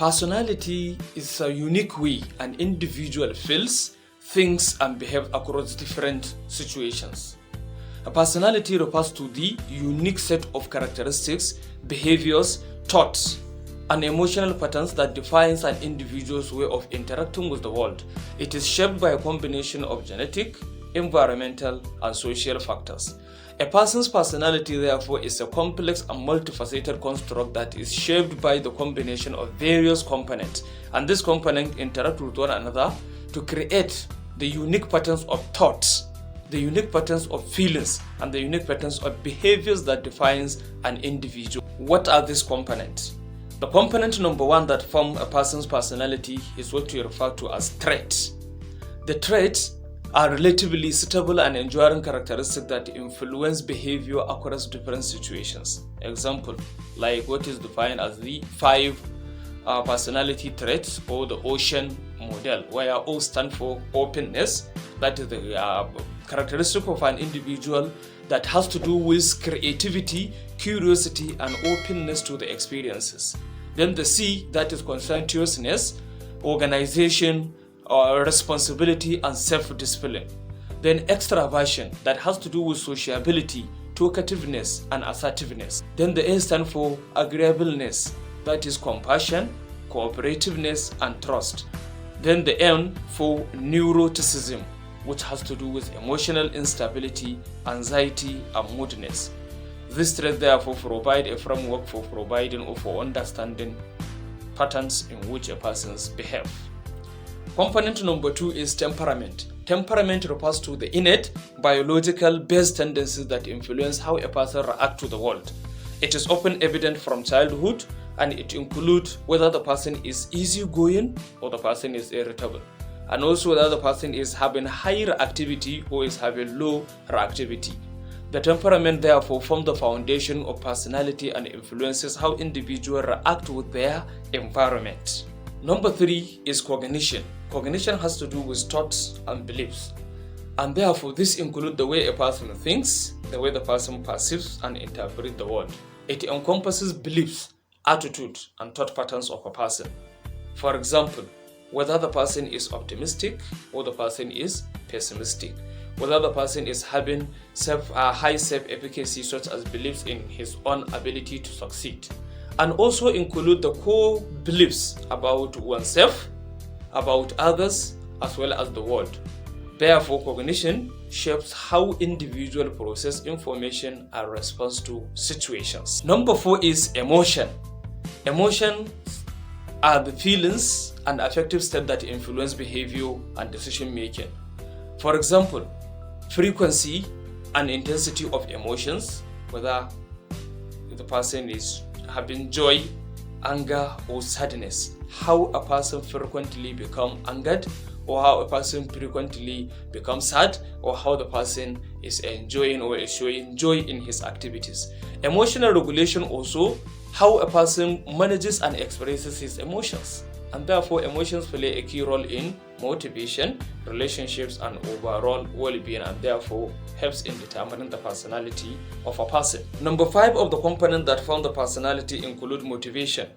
Personality is a unique way an individual feels, thinks, and behaves across different situations. A personality refers to the unique set of characteristics, behaviors, thoughts, and emotional patterns that defines an individual's way of interacting with the world. It is shaped by a combination of genetic, environmental, and social factors. A person's personality, therefore, is a complex and multifaceted construct that is shaped by the combination of various components, and these components interact with one another to create the unique patterns of thoughts, the unique patterns of feelings, and the unique patterns of behaviors that defines an individual. What are these components? The component number one that form a person's personality is what we refer to as traits. The traits are relatively suitable and enduring characteristics that influence behavior across different situations. Example, like what is defined as the 5 personality traits or the ocean model, where O stands for openness. That is the characteristic of an individual that has to do with creativity, curiosity, and openness to the experiences. Then the C, that is conscientiousness, organization, responsibility, and self-discipline. Then extraversion, that has to do with sociability, talkativeness, and assertiveness. Then the A stands for agreeableness, that is compassion, cooperativeness, and trust. Then the N for neuroticism, which has to do with emotional instability, anxiety, and moodiness. This trait therefore provide a framework for providing or for understanding patterns in which a person's behave. Component number 2 is temperament. Temperament refers to the innate, biological based tendencies that influence how a person reacts to the world. It is often evident from childhood, and it includes whether the person is easygoing or the person is irritable, and also whether the person is having high reactivity or is having low reactivity. The temperament therefore forms the foundation of personality and influences how individuals react with their environment. Number 3 is cognition. Cognition has to do with thoughts and beliefs, and therefore this includes the way a person thinks, the way the person perceives and interprets the world. It encompasses beliefs, attitudes, and thought patterns of a person. For example, whether the person is optimistic or the person is pessimistic, whether the person is having high self-efficacy, such as beliefs in his own ability to succeed, and also include the core beliefs about oneself, about others, as well as the world. Therefore, cognition shapes how individuals process information and respond to situations. Number 4 is emotion. Emotions are the feelings and affective states that influence behavior and decision making. For example, frequency and intensity of emotions, whether the person is having joy, anger, or sadness, how a person frequently becomes angered, or how a person frequently becomes sad, or how the person is enjoying or is showing joy in his activities. Emotional regulation also, how a person manages and expresses his emotions, and therefore emotions play a key role in motivation, relationships, and overall well-being, and therefore helps in determining the personality of a person. Number 5 of the components that form the personality include motivation.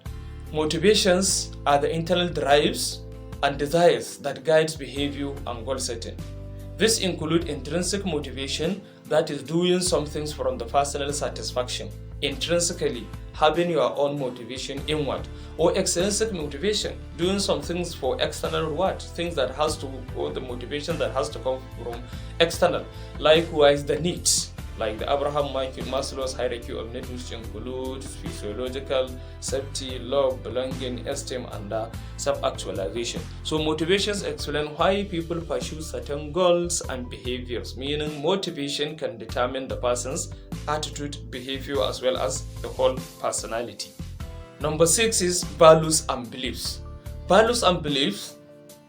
Motivations are the internal drives and desires that guides behavior and goal setting. This includes intrinsic motivation, that is doing some things from the personal satisfaction, intrinsically having your own motivation inward, or extrinsic motivation, doing some things for external reward, things that has to, or the motivation that has to come from external. Likewise, the needs, like the Abraham Maslow's hierarchy of needs, which include physiological, safety, love, belonging, esteem, and self-actualization. So motivations explain why people pursue certain goals and behaviors, meaning motivation can determine the person's attitude, behavior, as well as the whole personality. Number 6 is values and beliefs. Values and beliefs.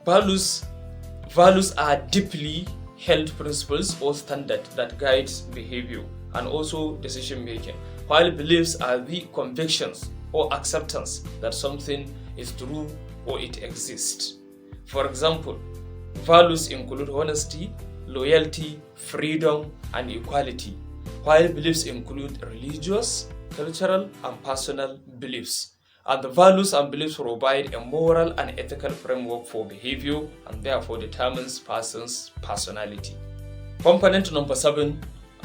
Values are deeply held principles or standards that guides behavior and also decision making, while beliefs are the convictions or acceptance that something is true or it exists. For example, values include honesty, loyalty, freedom, and equality, while beliefs include religious, cultural, and personal beliefs. And the values and beliefs provide a moral and ethical framework for behavior and therefore determines person's personality. Component number 7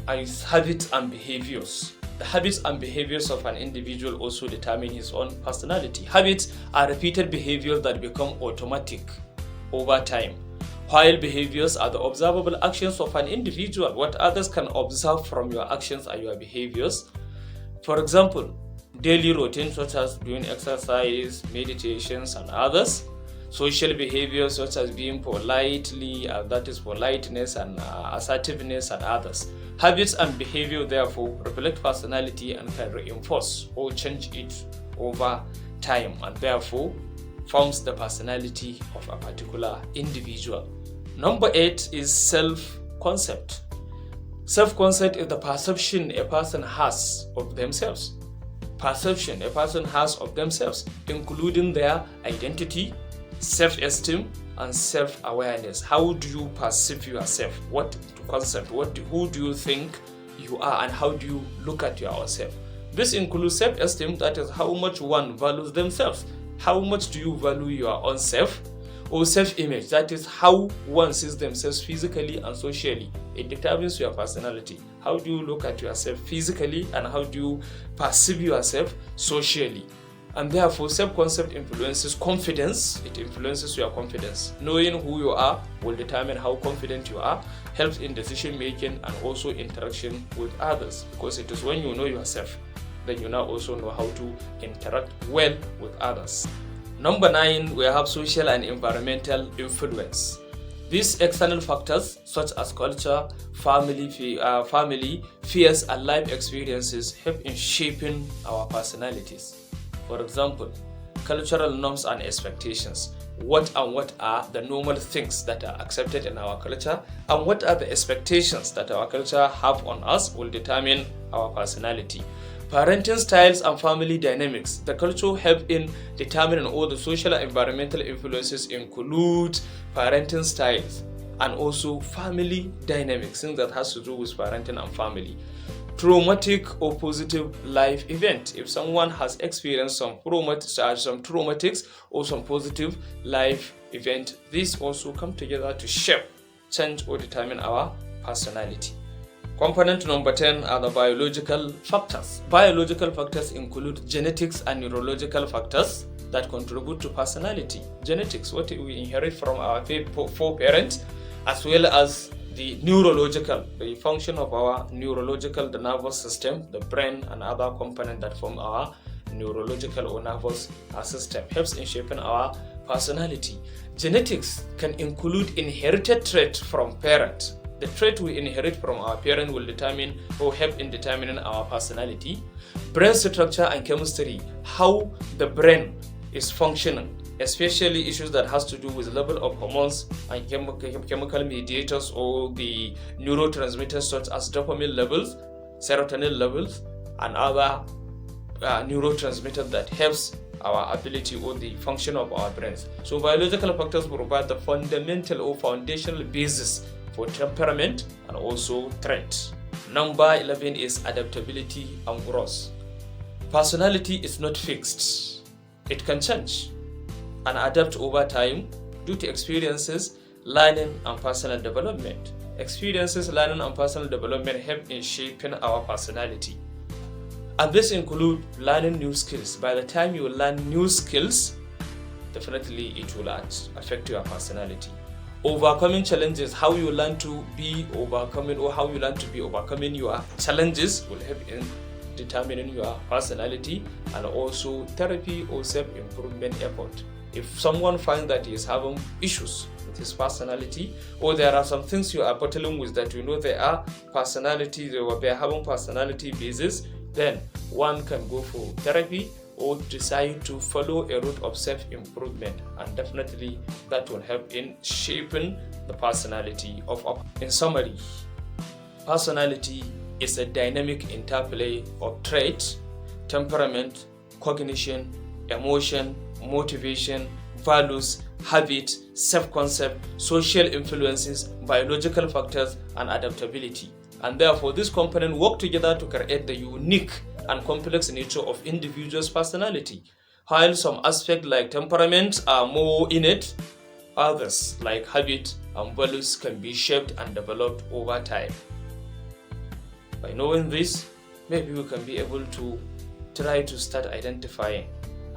is habits and behaviors. The habits and behaviors of an individual also determine his own personality. Habits are repeated behaviors that become automatic over time, while behaviors are the observable actions of an individual, what others can observe from your actions and your behaviors. For example, daily routines such as doing exercise, meditations, and others. Social behaviors such as being politely, that is politeness and assertiveness, and others. Habits and behavior therefore reflect personality and can reinforce or change it over time, and therefore forms the personality of a particular individual. Number 8 is self-concept. Self-concept is the perception a person has of themselves. Perception a person has of themselves, including their identity, self-esteem, and self-awareness. How do you perceive yourself? What concept? Who do you think you are, and how do you look at yourself? This includes self-esteem, that is how much one values themselves. How much do you value your own self? Or self-image, that is how one sees themselves physically and socially. It determines your personality. How do you look at yourself physically and how do you perceive yourself socially? And therefore, self-concept influences confidence. It influences your confidence. Knowing who you are will determine how confident you are, helps in decision making and also interaction with others. Because it is when you know yourself, then you now also know how to interact well with others. Number 9, we have social and environmental influence. These external factors such as culture, family, fears, and life experiences help in shaping our personalities. For example, cultural norms and expectations. What are the normal things that are accepted in our culture, and what are the expectations that our culture have on us will determine our personality. Parenting styles and family dynamics. The culture help in determining all the social and environmental influences include parenting styles and also family dynamics, things that has to do with parenting and family. Traumatic or positive life event. If someone has experienced some traumatics or some positive life event, these also come together to shape, change, or determine our personality. Component number 10 are the biological factors. Biological factors include genetics and neurological factors that contribute to personality. Genetics, what we inherit from our foreparents, as well as the neurological, the function of our neurological, the nervous system, the brain, and other components that form our neurological or nervous system, helps in shaping our personality. Genetics can include inherited traits from parents. The trait we inherit from our parent will determine or help in determining our personality. Brain structure and chemistry, how the brain is functioning, especially issues that has to do with level of hormones and chemical mediators or the neurotransmitters such as dopamine levels, serotonin levels, and other neurotransmitters that helps our ability or the function of our brains. So biological factors provide the fundamental or foundational basis for temperament and also trait. Number 11 is adaptability and growth. Personality is not fixed. It can change and adapt over time due to experiences, learning, and personal development. Experiences, learning, and personal development help in shaping our personality. And this includes learning new skills. By the time you learn new skills, definitely it will affect your personality. Overcoming challenges, how you learn to be overcoming or how you learn to be overcoming your challenges will help in determining your personality. And also therapy or self-improvement effort. If someone finds that he is having issues with his personality, or there are some things you are battling with that you know they are personality, or they are having personality basis, then one can go for therapy or decide to follow a route of self-improvement, and definitely that will help in shaping the personality of. In summary, personality is a dynamic interplay of traits, temperament, cognition, emotion, motivation, values, habits, self-concept, social influences, biological factors, and adaptability. And therefore, these components work together to create the unique and complex nature of individual's personality. While some aspects like temperament are more innate, others like habit and values can be shaped and developed over time. By knowing this, maybe we can be able to try to start identifying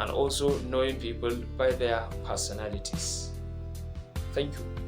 and also knowing people by their personalities. Thank you.